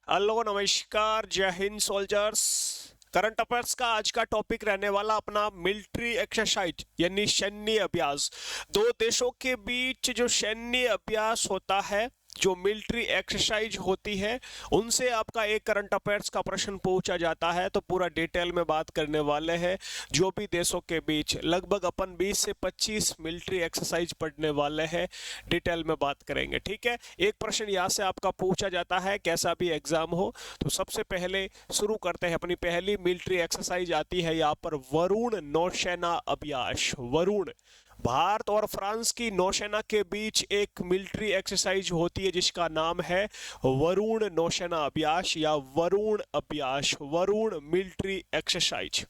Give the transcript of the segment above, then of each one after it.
Hello नमस्कार, जय Hind soldiers. Current affairs का आज का टॉपिक रहने वाला अपना मिलिट्री एक्सरसाइज यानी सैन्य अभ्यास। दो देशों के बीच जो सैन्य अभ्यास होता है, जो मिलिट्री एक्सरसाइज होती है, उनसे आपका एक करंट अफेयर्स का प्रश्न पूछा जाता है। तो पूरा डिटेल में बात करने वाले हैं। जो भी देशों के बीच लगभग अपन 20 से 25 मिलिट्री एक्सरसाइज पढ़ने वाले हैं, डिटेल में बात करेंगे। ठीक है, एक प्रश्न यहाँ से आपका पूछा जाता है, कैसा भी एग्जाम हो। तो सबसे पहले शुरू करते हैं। अपनी पहली मिलिट्री एक्सरसाइज आती है यहाँ पर वरुण नौसेना अभ्यास। वरुण, भारत और फ्रांस की नौसेना के बीच एक मिलिट्री एक्सरसाइज होती है जिसका नाम है वरुण नौसेना अभ्यास या वरुण अभ्यास, वरुण मिलिट्री एक्सरसाइज।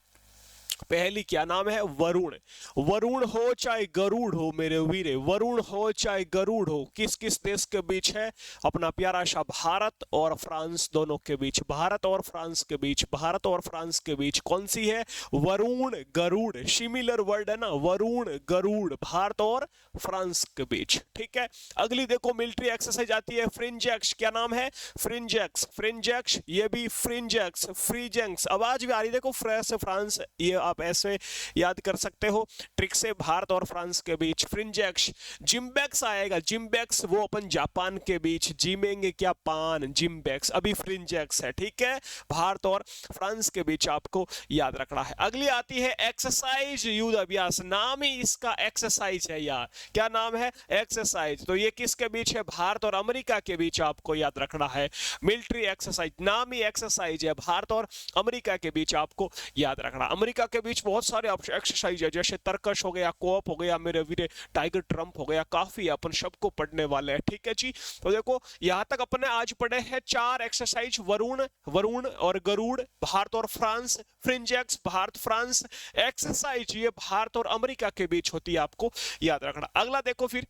पहली क्या नाम है? वरुण। वरुण हो चाहे गरुड़ हो मेरे वीरे, वरुण हो चाहे गरुड़ हो, किस किस देश के बीच है? अपना प्यारा सा भारत और फ्रांस दोनों के बीच, भारत और फ्रांस के बीच, भारत और फ्रांस के बीच कौन सी है? वरुण गरुड़, सिमिलर वर्ड है ना, वरुण गरुड़, भारत और फ्रांस के बीच। ठीक है, अगली देखो मिलिट्री एक्सरसाइज आती है फ्रिंजेक्स। क्या नाम है? फ्रिंजेक्स। फ्रिंजेक्स, ये भी फ्रिंजेक्स, फ्रीजेंक्स, आवाज भी आ रही है देखो, फ्रेंस फ्रांस, ये आप ऐसे याद कर सकते हो ट्रिक से, भारत और फ्रांस के बीच फ्रिंजेक्स। जिम्बेक्स आएगा, जिम्बेक्स वो अपन जापान के बीच, जिमेंगे क्या पान, जिम्बेक्स, अभी फ्रिंजेक्स है। ठीक है, भारत और फ्रांस के बीच आपको याद रखना है। अगली आती है एक्सरसाइज युद्ध अभ्यास, नाम ही इसका एक्सरसाइज है यार। क्या नाम है? एक्सरसाइज। तो ये किसके बीच है? भारत और अमेरिका के बीच आपको याद रखना है। मिलिट्री एक्सरसाइज, नाम ही एक्सरसाइज है, भारत और अमेरिका के बीच आपको याद रखना। अमेरिका के बीच बहुत सारे एक्सरसाइज है, जैसे तरकश हो गया, कोप हो गया मेरे वीरे, टाइगर ट्रम्प हो गया, काफी अपन सबको पढ़ने वाले हैं। ठीक है जी, तो देखो यहां तक अपने आज पढ़े हैं 4 एक्सरसाइज, वरुण, वरुण और गरुड़, भारत और फ्रांस, फ्रिंजेक्स, भारत फ्रांस एक्सरसाइज, ये भारत और अमेरिका के बीच होती है, आपको याद रखना। अगला देखो फिर,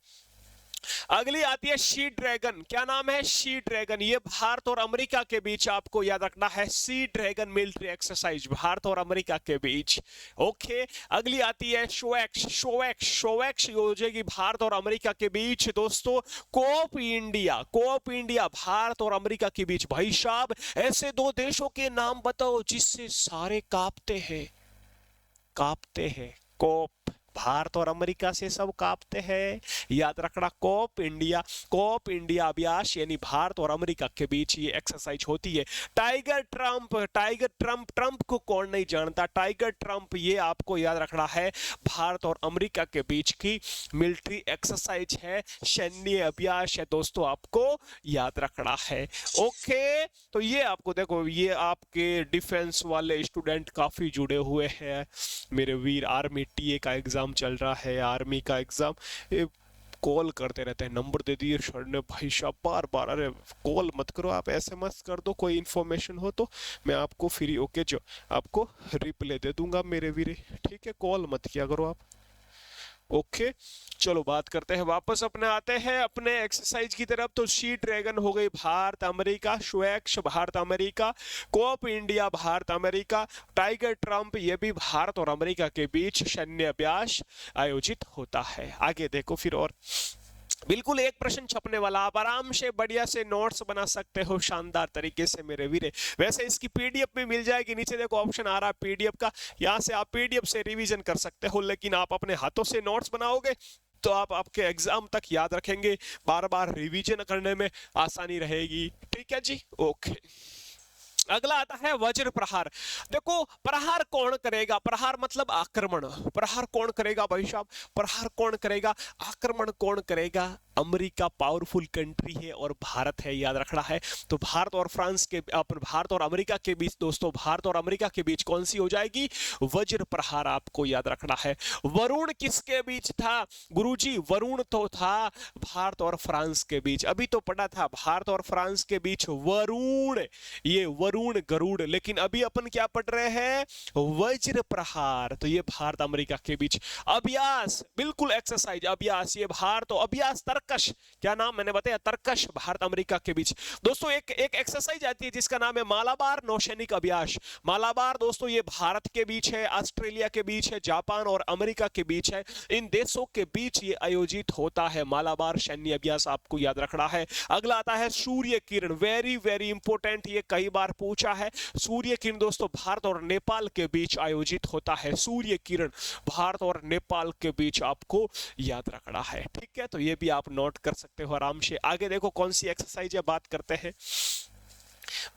अगली आती है शी ड्रैगन। क्या नाम है? शी ड्रैगन, ये भारत और अमेरिका के बीच आपको याद रखना है। Sea dragon military exercise, Bharat और अमेरिका के बीच। ओके, अगली आती है शोएक्स। शोएक्स, शोएक्स हो जाएगी भारत और अमेरिका के बीच दोस्तों। Cope India, Cope India, Bharat और अमेरिका के बीच। भाई साहब, ऐसे दो देशों के नाम बताओ जिससे सारे कांपते हैं, कांपते हैं। कोप, भारत और अमेरिका से सब कांपते हैं, याद रखना। कोप इंडिया, कोप इंडिया अभ्यास यानी भारत और अमेरिका के बीच ये एक्सरसाइज होती है। Tiger Trump, tiger Trump, Trump को कौन नहीं जानता? टाइगर ट्रंप, ये आपको याद रखना है, भारत और अमेरिका के बीच की मिलिट्री एक्सरसाइज है, सैन्य अभ्यास है दोस्तों, आपको याद रखना है। ओके, तो ये आपको देखो, ये आपके डिफेंस वाले स्टूडेंट काफी जुड़े हुए हैं मेरे वीर। आर्मी टीए का एग्जाम चल रहा है, आर्मी का एग्जाम, कॉल करते रहते हैं, नंबर दे दिए सर ने भाई साहब बार बार। अरे कॉल मत करो आप, एसएमएस कर दो, कोई इन्फॉर्मेशन हो तो मैं आपको फ्री ओके जो आपको रिप्लाई दे दूंगा मेरे वीरे। ठीक है, कॉल मत किया करो आप। ओके, चलो बात करते हैं, वापस अपने आते हैं अपने एक्सरसाइज की तरफ। तो शी ड्रैगन हो गई भारत अमेरिका, शोएक्स Bharat America, cope India Bharat America, tiger Triumph, ये भी भारत और अमेरिका के बीच सैन्य अभ्यास आयोजित होता है। आगे देखो फिर, और बिल्कुल एक प्रश्न छपने वाला, आप आराम से बढ़िया से नोट्स बना सकते हो शानदार तरीके से मेरे वीरे। वैसे इसकी पीडीएफ भी मिल जाएगी, नीचे देखो ऑप्शन आ रहा है पीडीएफ का, यहां से आप पीडीएफ से रिवीजन कर सकते हो। लेकिन आप अपने हाथों से नोट्स बनाओगे तो आप आपके एग्जाम तक याद रखेंगे, बार बार रिवीजन करने में आसानी रहेगी। ठीक है जी, ओके। अगला आता है वज्र प्रहार। देखो प्रहार कौन करेगा? प्रहार मतलब आक्रमण, प्रहार कौन करेगा भाई साहब? प्रहार कौन करेगा? आक्रमण कौन करेगा? अमेरिका पावरफुल कंट्री है और भारत है, याद रखना है। तो भारत और फ्रांस के, भारत और अमेरिका के बीच दोस्तों, भारत और अमेरिका के बीच कौन सी हो जाएगी? वज्र प्रहार, आपको याद रखना है। वरुण किसके बीच था गुरुजी? वरुण तो था भारत और फ्रांस के बीच, अभी तो पढ़ा था भारत और फ्रांस के बीच वरुण, ये वरुण गरुड़। लेकिन अभी अपन क्या पढ़ रहे हैं? वज्र प्रहार, तो ये भारत अमेरिका के बीच। अभ्यास, बिल्कुल एक्सरसाइज अभ्यास, ये भारत, तो अभ्यास तर्क तर्कश, क्या नाम मैंने बताया, तर्कश भारत अमेरिका के बीच। दोस्तों एक एक्सरसाइज आती है जिसका नाम है मालाबार नौसैनिक अभ्यास। मालाबार दोस्तों ये भारत के बीच है, ऑस्ट्रेलिया के बीच है, जापान और अमेरिका के बीच है, इन देशों के बीच ये आयोजित होता है मालाबार सैन्य अभ्यास, आपको याद रखना है। अगला आता है Surya Kiran, very very important, ये कई बार पूछा है। सूर्य किरण दोस्तों भारत और नेपाल के बीच आयोजित होता है, सूर्य किरण भारत और नेपाल के बीच आपको याद रखना है, ठीक है। तो ये भी आप नोट कर सकते हो आराम से। आगे देखो कौन सी एक्सरसाइज है, बात करते हैं।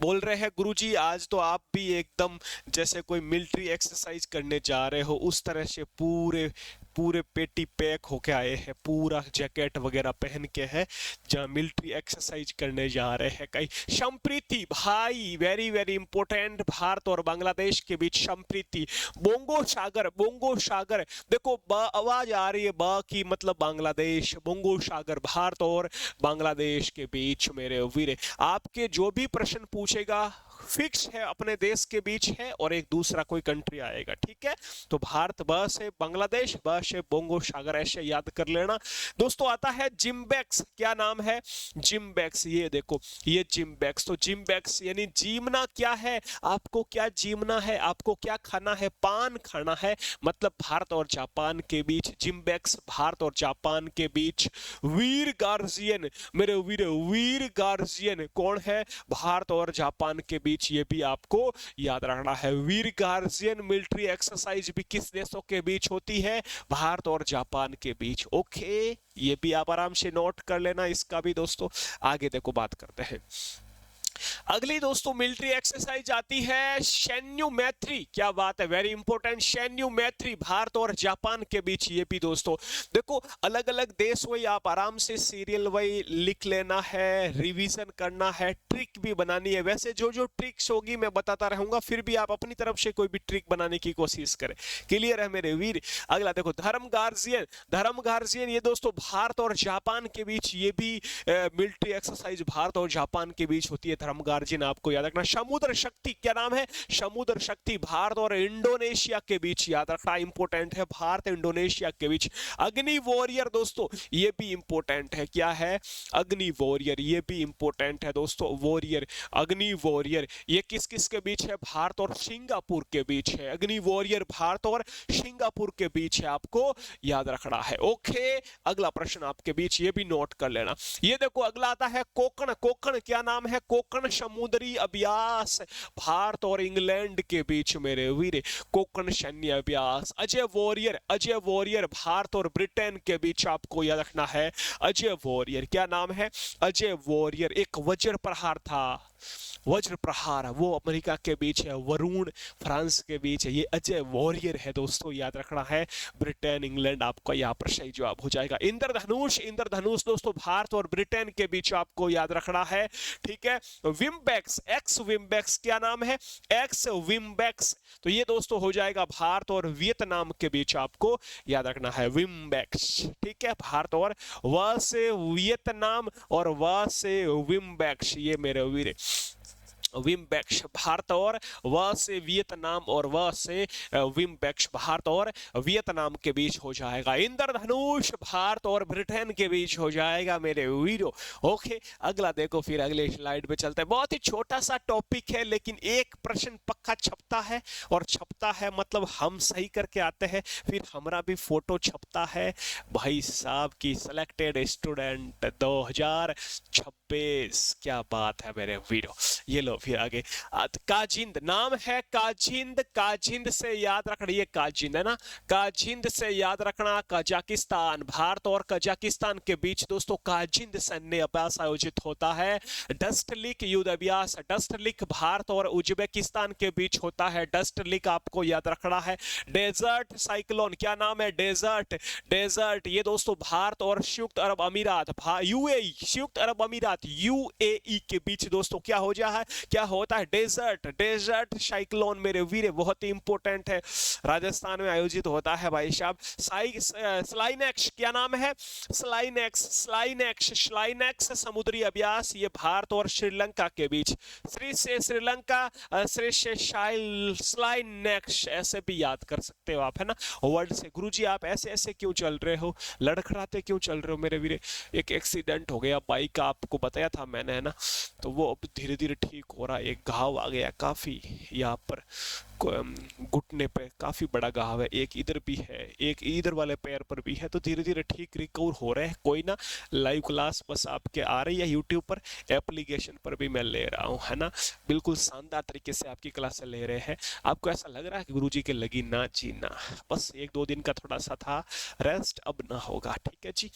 बोल रहे हैं गुरुजी आज तो आप भी एकदम जैसे कोई मिलिट्री एक्सरसाइज करने जा रहे हो उस तरह से पूरे पूरे पेटी पैक होके आए हैं, पूरा जैकेट वगैरह पहन के है, जहाँ मिलिट्री एक्सरसाइज करने जा रहे हैं। कई संप्रीति भाई, वेरी वेरी इंपॉर्टेंट, भारत और बांग्लादेश के बीच संप्रीति। बोंगो सागर, बोंगो सागर देखो आवाज आ रही है बा की मतलब बांग्लादेश, बोंगो सागर भारत और बांग्लादेश के बीच मेरे वीर। आपके जो भी प्रश्न पूछेगा फिक्स है, अपने देश के बीच है और एक दूसरा कोई कंट्री आएगा, ठीक है। तो भारत ब से बांग्लादेश, ब से बोंगो सागर, ऐसे याद कर लेना। दोस्तों आता है जिम्बेक्स, क्या नाम है, जिम्बेक्स, ये देखो ये जिम्बेक्स। तो जिम्बेक्स यानी जीवना क्या है, आपको क्या जीवना है, आपको क्या खाना है, पान खाना है, मतलब भारत और जापान के बीच जिम्बेक्स, भारत और जापान के बीच। वीर गार्जियन मेरे वीर, वीर गार्जियन कौन है, भारत और जापान के बीच, ये भी आपको याद रखना है। वीर गार्जियन मिलिट्री एक्सरसाइज भी किस देशों के बीच होती है, भारत और जापान के बीच, ओके। ये भी आप आराम से नोट कर लेना इसका भी दोस्तों। आगे देखो बात करते हैं। अगली दोस्तों मिलिट्री एक्सरसाइज आती है सैन्य मैत्री, क्या बात है, वेरी इंपॉर्टेंट, सैन्य मैत्री भारत और जापान के बीच। ये भी दोस्तों देखो अलग अलग देश वही आप आराम से सीरियल वही लिख लेना है, रिवीजन करना है, ट्रिक भी बनानी है। वैसे जो जो ट्रिक्स होगी मैं बताता रहूंगा, फिर भी आप अपनी तरफ से कोई भी ट्रिक बनाने की कोशिश करें, क्लियर है मेरे वीर। अगला देखो धर्म गार्जियन, धर्म गार्जियन ये दोस्तों भारत और जापान के बीच, ये भी मिलिट्री एक्सरसाइज भारत और जापान के बीच होती है, धर्म गार्जियन आपको याद रखना। समुद्र शक्ति, क्या नाम है, समुद्र शक्ति भारत और इंडोनेशिया के बीच, याद रखना इंपॉर्टेंट है, भारत इंडोनेशिया के बीच। अग्नि वॉरियर दोस्तों ये भी इंपॉर्टेंट है, क्या है, अग्नि वॉरियर, ये भी इंपॉर्टेंट है दोस्तों, वॉरियर, अग्नि वॉरियर, ये किस किस के बीच है, भारत और सिंगापुर के बीच है। अग्नि वॉरियर भारत और सिंगापुर के बीच है, आपको याद रखना है, ओके। अगला प्रश्न आपके बीच, ये भी नोट कर लेना। ये देखो अगला आता है कोकण, कोकण क्या नाम है, कोकण समुद्री अभ्यास भारत और इंग्लैंड के बीच मेरे वीर, कोकण सैन्य अभ्यास। अजय वॉरियर, अजय वॉरियर भारत और ब्रिटेन के बीच, आपको याद रखना है अजय वॉरियर, क्या नाम है, अजय वॉरियर। एक वज्र प्रहार था, वज्र प्रहार वो अमेरिका के बीच है, वरुण फ्रांस के बीच है, ये अजय वॉरियर है दोस्तों, याद रखना है। ब्रिटेन इंग्लैंड आपका यहाँ पर सही जवाब हो जाएगा। इंद्रधनुष, इंद्रधनुष दोस्तों भारत और ब्रिटेन के बीच आपको याद रखना है, ठीक है। विम्बेक्स, एक्स विम्बेक्स, क्या नाम है, एक्स विम्बेक्स, तो ये दोस्तों हो जाएगा भारत और वियतनाम के बीच, आपको याद रखना है विम्बेक्स, ठीक है। भारत और व से वियतनाम और व से विम्बेक्स, ये मेरे वीर विम्बेक्स भारत और व से वियतनाम और व से विम्बेक्स भारत और वियतनाम के बीच हो जाएगा। इंद्रधनुष भारत और ब्रिटेन के बीच हो जाएगा मेरे वीरो, ओके। अगला देखो फिर अगले स्लाइड पे चलते हैं। बहुत ही छोटा सा टॉपिक है लेकिन एक प्रश्न पक्का छपता है, और छपता है मतलब हम सही करके आते हैं, फिर हमारा भी फोटो छपता है भाई साहब की सिलेक्टेड स्टूडेंट 2026, क्या बात है मेरे वीरो। ये लो फिर आगे काजिंद नाम है, काजिंद, काजिंद से याद रखना, ये काजिंद है ना, काजिंद से याद रखना कजाकिस्तान, भारत और कजाकिस्तान के बीच दोस्तों काजिंद सैन्य अभ्यास आयोजित होता है। डस्टलिक युद्ध अभ्यास, डस्टलिक भारत और उज्बेकिस्तान के बीच होता है, डस्टलिक आपको याद रखना है। डेजर्ट साइक्लोन, क्या नाम है, डेजर्ट, डेजर्ट ये दोस्तों भारत और संयुक्त अरब अमीरात यूएई, संयुक्त अरब अमीरात यूएई के बीच दोस्तों क्या हो जाए, क्या होता है? डेजर्ट, डेजर्ट साइक्लोन मेरे वीरे, बहुत ही इंपॉर्टेंट है, राजस्थान में आयोजित होता है भाई साहब। स्लाइनेक्स, क्या नाम है? स्लाइनेक्स, स्लाइनेक्स, स्लाइनेक्स समुद्री अभ्यास, ये भारत और श्रीलंका के बीच, श्री से श्रीलंका, श्री से स्लाइनेक्स, ऐसे भी याद कर सकते हो आप, है ना, वर्ड से। गुरुजी आप ऐसे ऐसे क्यों चल रहे हो, लड़खड़ाते क्यों चल रहे हो मेरे वीरे? एक एक्सीडेंट हो गया बाइक का, आपको बताया था मैंने, है ना, तो वो अब धीरे धीरे ठीक हो रहा है। एक घाव आ गया काफी यहाँ पर घुटने पे, काफी बड़ा घाव है, एक इधर भी है, एक इधर वाले पैर पर भी है, तो धीरे धीरे ठीक रिकवर हो रहे हैं। कोई ना, लाइव क्लास बस आपके आ रही है यूट्यूब पर, एप्लीकेशन पर भी मैं ले रहा हूँ, है ना, बिल्कुल शानदार तरीके से आपकी क्लास ले रहे हैं। आपको ऐसा लग रहा है कि गुरुजी के लगी ना जीना, बस एक दो दिन का थोड़ा सा था रेस्ट, अब ना होगा, ठीक है जी,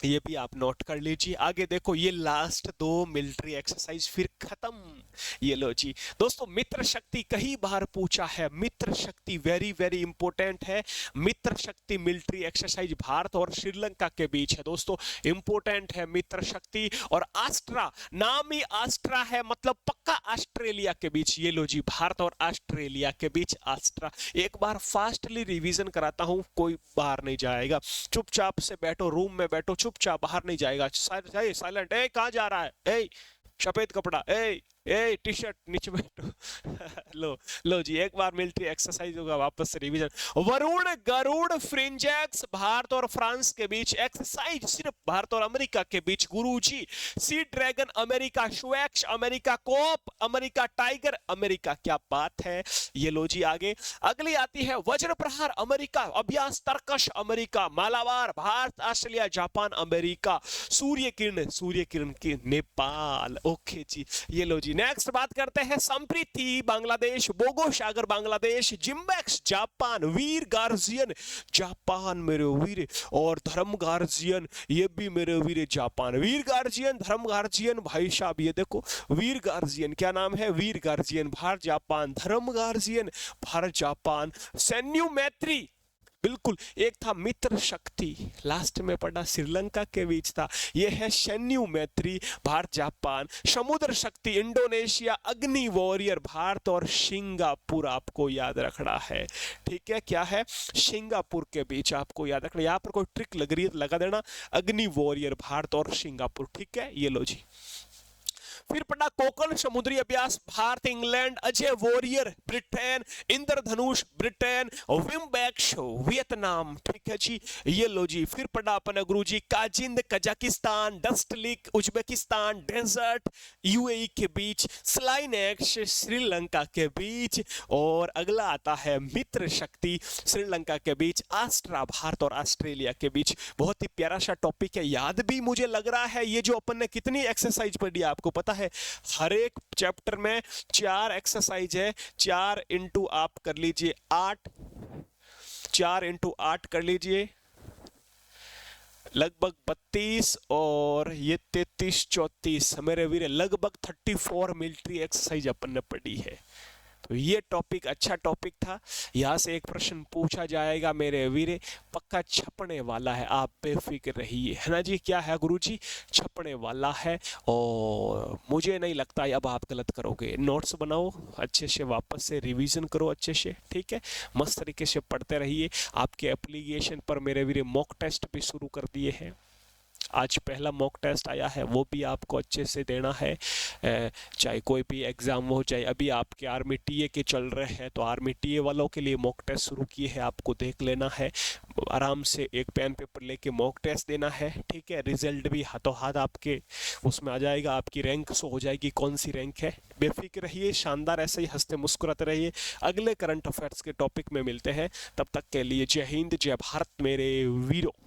ये भी आप नोट कर लीजिए। आगे देखो, ये लास्ट 2 मिलिट्री एक्सरसाइज फिर खत्म। ये लो जी दोस्तों, मित्र शक्ति कई बार पूछा है, मित्र शक्ति वेरी वेरी इंपॉर्टेंट है। मित्र शक्ति मिलिट्री एक्सरसाइज भारत और श्रीलंका के बीच है दोस्तों, इंपॉर्टेंट है मित्र शक्ति। और आस्ट्रा, नाम ही आस्ट्रा है, मतलब पक्का ऑस्ट्रेलिया के बीच। ये लो जी, भारत और ऑस्ट्रेलिया के बीच आस्ट्रा। एक बार फास्टली रिवीजन कराता हूं, कोई बाहर नहीं जाएगा, चुपचाप से बैठो, रूम में बैठो, चुपचाप, बाहर नहीं जाएगा, साइलेंट। ए कहां जा रहा है? ए सफेद कपड़ा, ए टी शर्ट, नीचे बैठो। लो जी, एक बार मिलिट्री एक्सरसाइज होगा, वापस से रिवीजन। वरुण गरुड़ फ्रिंजेक्स, भारत और फ्रांस के बीच एक्सरसाइज, सिर्फ भारत और अमेरिका के बीच गुरुजी। सी ड्रैगन अमेरिका, शुएक्स अमेरिका, कोप अमेरिका, टाइगर अमेरिका, क्या बात है। ये लो जी आगे, अगली आती है वज्र प्रहार अमेरिका, अभ्यास Tarkash America, Malabar Bharat, Australia, Japan, America, Surya Kiran की नेपाल। ओके जी, ये लो जी। नेक्स्ट बात करते हैं संप्रीति बांग्लादेश, बोगो सागर बांग्लादेश, जिम्बेक्स जापान, वीर गार्जियन जापान मेरे वीर, और धर्म गार्जियन, ये भी मेरे वीर जापान। वीर गार्जियन, धर्म गार्जियन, भाई साहब ये देखो, वीर गार्जियन, क्या नाम है? वीर गार्जियन, भारत जापान, धर्म गार्जियन, भारत जापान। सैन्यू मैत्री, बिल्कुल, एक था मित्र शक्ति, लास्ट में पढ़ा श्रीलंका के बीच था, यह है सैन्यू मैत्री, भारत जापान। समुद्र शक्ति इंडोनेशिया, अग्नि वॉरियर, भारत और सिंगापुर, आपको याद रखना है, ठीक है, क्या है? सिंगापुर के बीच आपको याद रखना। यहाँ पर कोई ट्रिक लग रही है लगा देना, अग्नि वॉरियर, भारत और सिंगापुर, ठीक है, ये लो जी। फिर पढ़ा कोकण समुद्री अभ्यास, Bharat England, Ajay warrior Britain, Indradhanush Britain, VINBAX Vietnam, ठीक है जी, ये लो जी। फिर पढ़ा अपन गुरुजी Kazind Kazakhstan, Dustlik Uzbekistan, desert UAE के बीच, स्लाइनेक्स श्रीलंका के बीच, और अगला आता है मित्र शक्ति श्रीलंका के बीच, आस्ट्रा भारत और ऑस्ट्रेलिया के बीच। बहुत ही प्यारा सा टॉपिक है, याद भी मुझे लग रहा है। ये जो अपन ने कितनी एक्सरसाइज पढ़ी आपको पता है, हर एक चैप्टर में 4 एक्सरसाइज है, 4 इंटू आप कर लीजिए 8, 4 इंटू 8 कर लीजिए, लगभग 32, और ये 33 34, मेरे वीरे लगभग 34 मिलिट्री एक्सरसाइज अपन ने पढ़ी है। तो ये टॉपिक अच्छा टॉपिक था, यहाँ से एक प्रश्न पूछा जाएगा मेरे वीरे, पक्का छपने वाला है, आप बेफिक्र रहिए, है ना जी। क्या है गुरुजी? छपने वाला है, और मुझे नहीं लगता अब आप गलत करोगे। नोट्स बनाओ अच्छे से, वापस से रिवीजन करो अच्छे से, ठीक है, मस्त तरीके से पढ़ते रहिए। आपके एप्लीकेशन पर मेरे वीरे मॉक टेस्ट भी शुरू कर दिए हैं, आज पहला मॉक टेस्ट आया है, वो भी आपको अच्छे से देना है, चाहे कोई भी एग्ज़ाम हो, चाहे अभी आपके आर्मी टीए के चल रहे हैं तो आर्मी टीए वालों के लिए मॉक टेस्ट शुरू किए हैं, आपको देख लेना है, आराम से एक पेन पेपर लेके मॉक टेस्ट देना है, ठीक है। रिजल्ट भी हाथों हाथ आपके उसमें आ जाएगा, आपकी रैंक शो हो जाएगी, कौन सी रैंक है। बेफिक्र रहिए, शानदार ऐसे ही हंसते मुस्कुराते रहिए। अगले करंट अफेयर्स के टॉपिक में मिलते हैं, तब तक के लिए जय हिंद जय भारत मेरे वीरों।